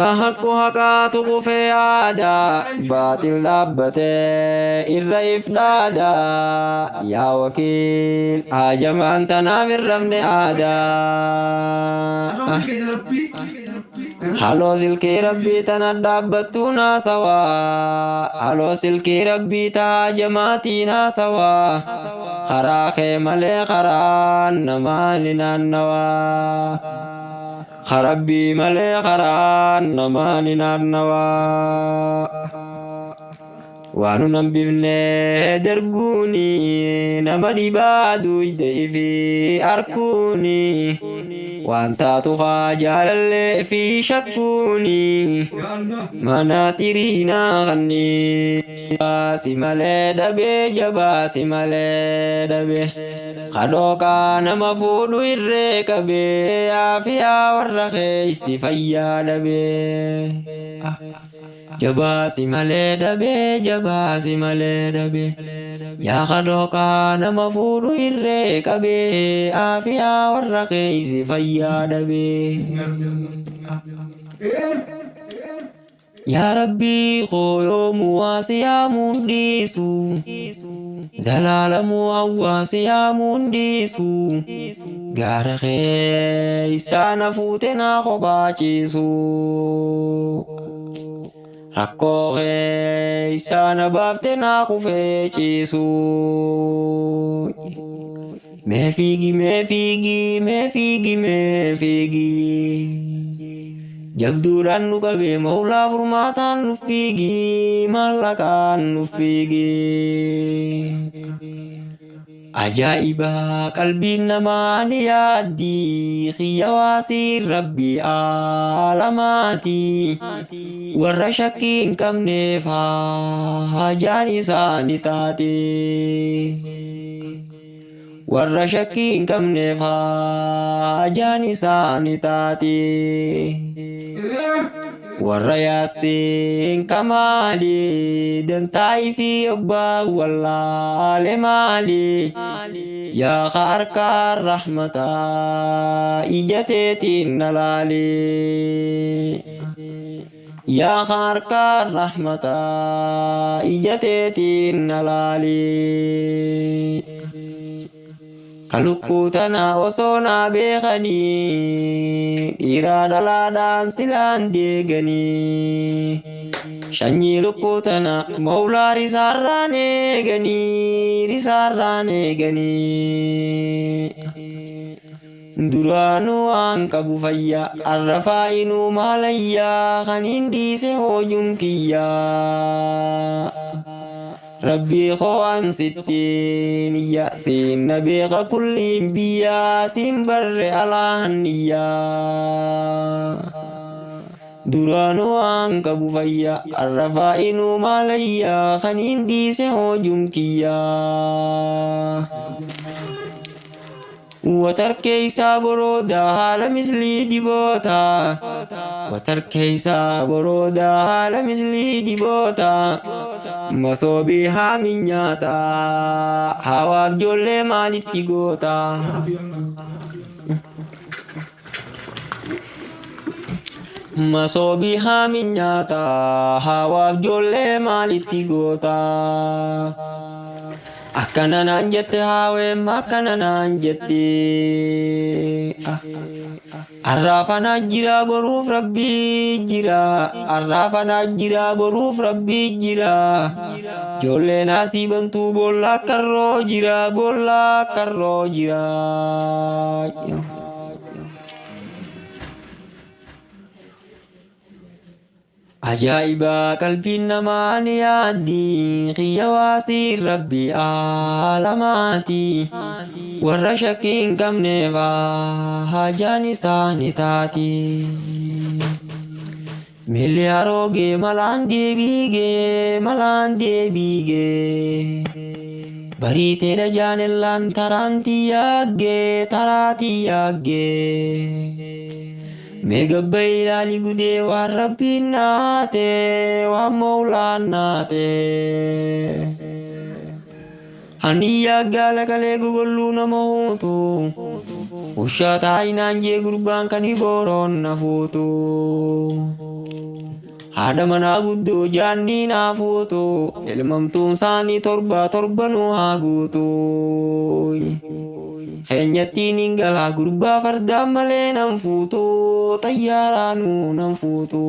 Hakku haqaatu kufee aadaa baatil dhaabbatee irra ifdaadaa yaa wakiil hajamaan tanaaf irrabne aadaa. Haloo silkii rabbii tana dhaabbattuu naasawaa haloo silkii rabbii taa jamaatii naasawaa karaa kee malee karaan namaan hin naannawaa. Rabbi malee karaan namaan hin naannawaa. Waan nun hambifnee darbuuni nama dhibaa duyde fi arkuuni waan taatu haa jaalallee fi shakkuuni mana xiriinaa kanneen baasi malee dhabee jabaasi malee dhabee kadhooqaa nama fuudhu irree qabee aafiyaa warra keeysi fayyaa dhabee. Jabaasi malee dhabee jabaasi malee dhabee yaa kadhooqaa nama fuudhu irree qabee aafiyaa warra keeysi fayyaa dhabee. Yaa Rabbii qooyoomu waasi yaamuun dhiisu zalaalamuu awwaasi yaamuun dhiisu gaara keeysaa na fuute naa kophachiisu. Rakkoo keeysaa na baafte naa kufeechiisu. Mee fiigi mee fiigi mee fiigi mee fiigi jabduudhaan nu qabee mawlaa furmaataan nu fiigi maallaqaan nu fiigi. Ajaa'iba qalbiin namaa ni yaaddi xiyyawaasii rabbii aalamaati warra shakkii hin qabneef hajaan isaani taate. Warra shakkii hin qabneef hajaan isaani taate. Warra yaasiin kamaali dantaa'ii fi obbaa wallaale maali yaa harkaan rahmataa ijateetiin nalaali. Yaa harkaan rahmataa ijateetiin nalaali. Kalukkuu tana osoo naa beekanii dhiiraa dhalaadhaan silaan deeganii shanyii lukkuu tana mawlaa risaarraan eeganii duraanuu waan qabu fayyaa arrafaa'inuu maalayyaa kan hin dhiise hoojuun kiyyaa. Rabbii koo'an sittiin iyya siin na beeka kulliin biyyaa siin barre alaan iyyaa. Duraanuu waan qabu fayyaa arrafaa'inuu maalayyaa kan hin dhiise hoojuun kiyyaa. Watarkeeysaa boroodaa haala mislii diboota. Watarkeeysaa boroodaa haala mislii diboota. Masoobii haamin nyaata hawaaf ijoollee maalitti goota. Masoobii haamin nyaata hawaaf ijoollee maalitti goota. Akkana naan jette haaweem akkana naan jette. Arraafanaa jira boruuf rabbii jira. Arraafanaa jira boruuf rabbii jira. Ijoollee naasii bantuu boolla karroo jira boolla karroo jira. Ajaa'iba qalbiin namaa ni yaaddi xiyyawaasii rabbii aalamaati warra shakkii hin qabneef hajaan isaani taati. Milli haroogee malaan deebiigee malaan deebiigee bariitee dhajaanellaan taraantii yaaggee taraatii yaaggee. Megabba ilaali gudee waan rabbiin naate waan mawlaan naate. Haniyyaa gaala kalee gogolluu nama huutu ushaa taa'inaan jee gurbaan kan hibooroon na fuutu. haadha manaa guddoo jaannii naa fuutu ilmamtuun isaanii torba nu haa guutu. Keenyattiin hin galaa gurbaa fardaan malee nan fuutu xayyaaraanuu nan fuutu.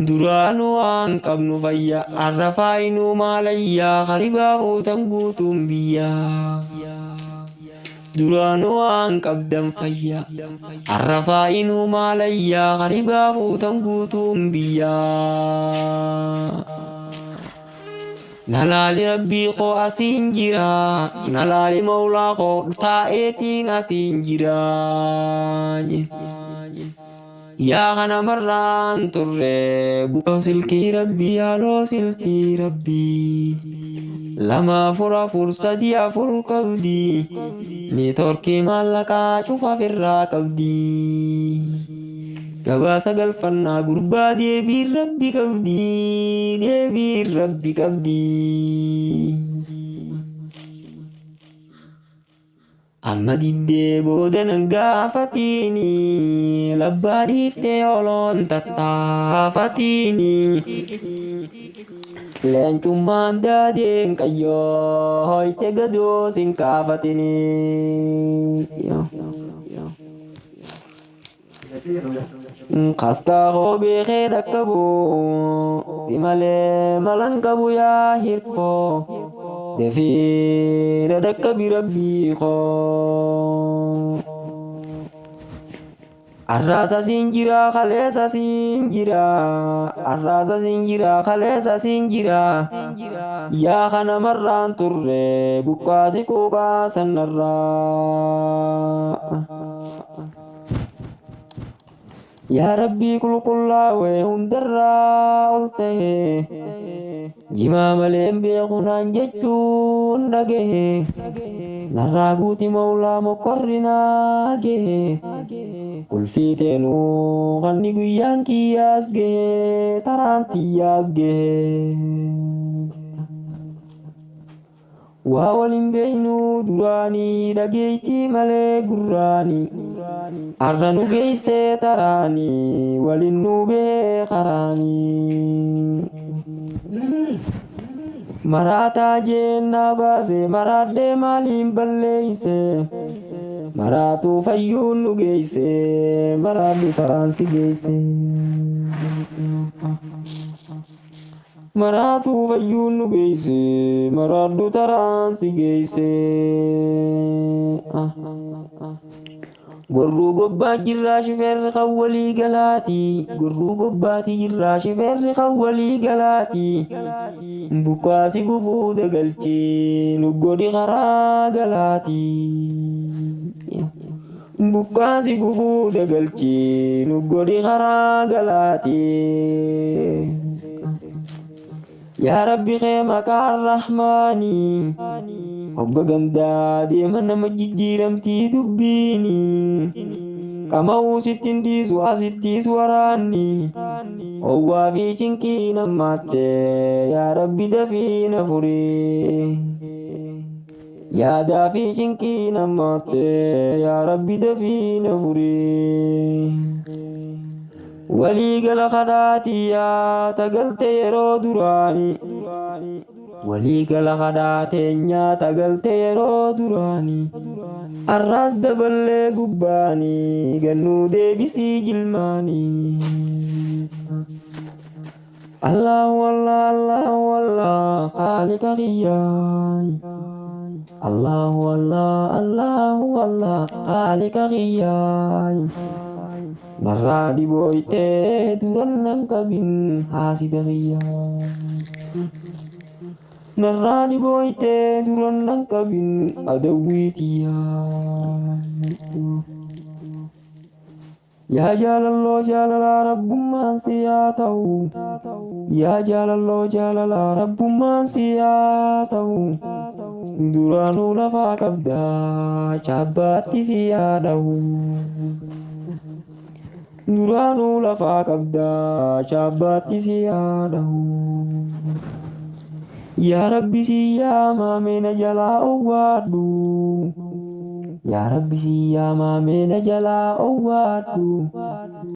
Duraanuu waan qabnu fayya arrafaa inuu maalayyaa qaribaa fuutan guutuun biyyaa. Duraanuu waan qabdan fayya arrafaa inuu maalayyaa qaribaa fuutan guutuun biyyaa. Nalaali rabbii koo asiin jira nalaali maulaa koo taa'eetiin asiin jira. Yaa kana marraan turre bu'oo silkii rabbii haaloo silkii rabbii. Lama afur sadii afur qabdi ni torkii maallaqaa cufa firraa qabdi. Gabaasa galfannaa gurbaa deebiin rabbi qabdi deebiin rabbi qabdi. Amma diddee booda nan gaafatiini labbaa dhiiftee oloon tattaafatiini. Leencummaan daadeen qayyoo hoyte gadoo sin kaafatini. Kaskaa koo beekee dhaqqabu si malee malan qabu yaa hirkoo. Defii dhaqqabi rabbii koo. Arraasa siin jira kaleessa siin jira arraasa siin jira kaleessa siin jira. Yaa kana marraan turre buqqaasi quuqaa sanarraa. Yaa rabbii qulqullaa'ee hundarraa ol ta'e jimaa malee hin beeku naan jechuun dhagahe. Narraa guuti maulaa mokorri naa gahe. Ulfii teenuu kanni guyyaan kiyyaas gahe taraan tiyyaas gahe. Waa waliin beeknu duraanii dhageettii malee gurraanii. Arra nu geessee taraanii waliin nu bee karaanii. Maraataa jennaa baase maraadhee maaliin balleeyse. Maraatuu fayyuun nu geesse maraadhu taraan si geesse. Maraatuu fayyuun nu geesse maraadhu taraan si geesse. Gorruu gobbaa jirraa shifeerri kan walii galaati. Gorruu gobbaati jirraa shifeerri kan walii galaati. Bukkaasi gufuu dagalchee nu godhi karaa galaati. Bukkaasi gufuu dagalchee nu godhi karaa galaati. Yaa Rabbi kee maqaan rahmaanii. Hogga gandaa deema nama jijjiiramtii dubbiini. Qama'uu sittiin dhiisu asittiis waraanni. Owwaa fi cinqii nammaatte yaa Rabbi dafii na furii. Yaadaa fi cinqii nammaatte yaa Rabbi dafii na furii. Walii gala kadhaatii yaa tagalte yeroo duraanii. Walii gala kadhaatee nyaata galte yeroo duraanii. Arraas daballee gubbaanii gannuu deebisii jilmaanii. Allahu Allah Allahu Allah khaliqa qiyyaay. Allahu Allah Allahu Allah khaliqa qiyyaay. Narraa dhibooytee duran nan qabin haasida qiyyaay. Narraa dhibooytee duran nan qabin adawwiitiyyaa. Yaa jaalalloo jaalalaa rabbummaan si haa ta'u. Yaa jaalalloo jaalalaa rabbummaan si haa ta'u. Duraanuu lafaa qabdaa chaabbaatti si haa dha'u. Duraanuu lafaa qabdaa chaabbaatti si haa dha'u. Yaa Rabbi si yaamame na jalaa owwaadhu. Yaa Rabbi si yaamame na jalaa owwaadhu.